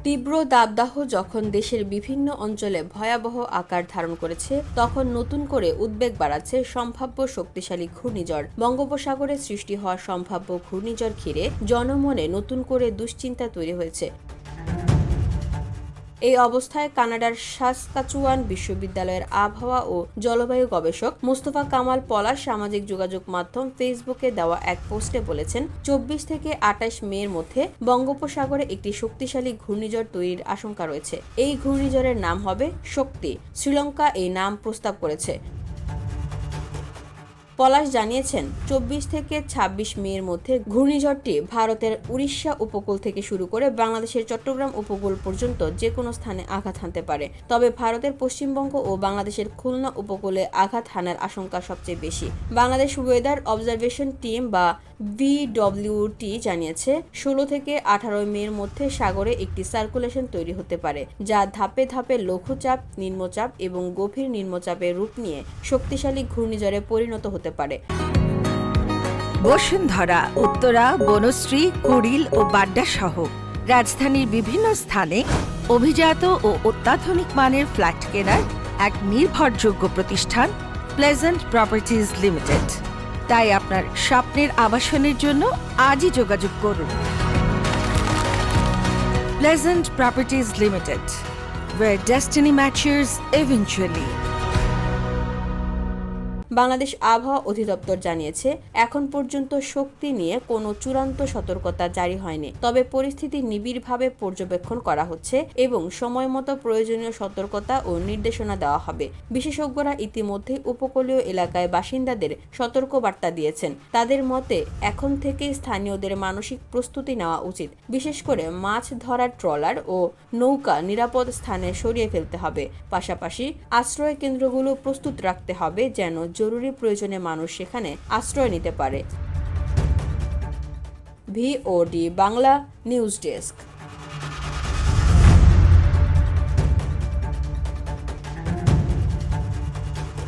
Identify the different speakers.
Speaker 1: তীব্র দাবদাহ যখন দেশের বিভিন্ন অঞ্চলে ভয়াবহ আকার ধারণ করেছে, তখন নতুন করে উদ্বেগ বাড়াচ্ছে সম্ভাব্য শক্তিশালী ঘূর্ণিঝড়। বঙ্গোপসাগরে সৃষ্টি হওয়া সম্ভাব্য ঘূর্ণিঝড় ঘিরে জনমনে নতুন করে দুশ্চিন্তা তৈরি হয়েছে। এই অবস্থায় কানাডার সাসকাচুয়ান বিশ্ববিদ্যালয়ের আবহাওয়া ও জলবায়ু গবেষক মোস্তফা কামাল পলাশ সামাজিক যোগাযোগ মাধ্যম ফেসবুকে দেওয়া এক পোস্টে বলেছেন, 24 থেকে 28 মের মধ্যে বঙ্গোপসাগরে একটি শক্তিশালী ঘূর্ণিঝড় তৈরির আশঙ্কা রয়েছে। এই ঘূর্ণিঝড়ের নাম হবে শক্তি। শ্রীলঙ্কা এই নাম প্রস্তাব করেছে। পলাশ জানিয়েছেন, 24 থেকে 26 মের মধ্যে ঘূর্ণিঝড়টি ভারতের উড়িষ্যা উপকূল থেকে শুরু করে বাংলাদেশের চট্টগ্রাম উপকূল পর্যন্ত যে কোনো স্থানে আঘাত হানতে পারে। তবে ভারতের পশ্চিমবঙ্গ ও বাংলাদেশের খুলনা উপকূলে আঘাত হানার আশঙ্কা সবচেয়ে বেশি। বাংলাদেশ ওয়েদার অবজারভেশন টিম বা VWT জানিয়েছে, 16 থেকে 18 মের মধ্যে সাগরে একটি সার্কুলেশন তৈরি হতে পারে, যা ধাপে ধাপে লঘুচাপ, নিম্নচাপ এবং গভীর নিম্নচাপের রূপ নিয়ে শক্তিশালী ঘূর্ণিঝড়ে পরিণত হতে পারে।
Speaker 2: বসুন্ধরা, উত্তরা, বনশ্রী, কুড়িল ও বাড্ডা সহ রাজধানীর বিভিন্ন স্থানে অভিজাত ও অত্যাধুনিক মানের ফ্ল্যাট কেনার এক নির্ভরযোগ্য প্রতিষ্ঠান প্লেজেন্ট প্রপার্টিজ লিমিটেড। তাই আপনার স্বপ্নের আবাসনের জন্য আজই যোগাযোগ করুন। Pleasant properties limited, where destiny matches eventually.
Speaker 1: Bangladesh আবহাওয়া অধিদপ্তর জানিয়েছে, এখন পর্যন্ত শক্তি নিয়ে কোনো চূড়ান্ত সতর্কতা জারি হয়নি। তবে পরিস্থিতি নিবিড়ভাবে পর্যবেক্ষণ করা হচ্ছে এবং সময়মতো প্রয়োজনীয় সতর্কতা ও নির্দেশনা দেওয়া হবে। বিশেষজ্ঞরা ইতিমধ্যে উপকূলীয় এলাকায় বাসিন্দাদের সতর্কবার্তা দিয়েছেন। তাদের মতে, এখন থেকেই স্থানীয়দের মানসিক প্রস্তুতি নেওয়া উচিত। বিশেষ করে মাছ ধরার ট্রলার ও নৌকা নিরাপদ স্থানে সরিয়ে ফেলতে হবে। পাশাপাশি আশ্রয় কেন্দ্রগুলো প্রস্তুত রাখতে হবে, যেন জরুরি প্রয়োজনে মানুষ সেখানে আশ্রয় নিতে পারে। VOD Bangla news desk.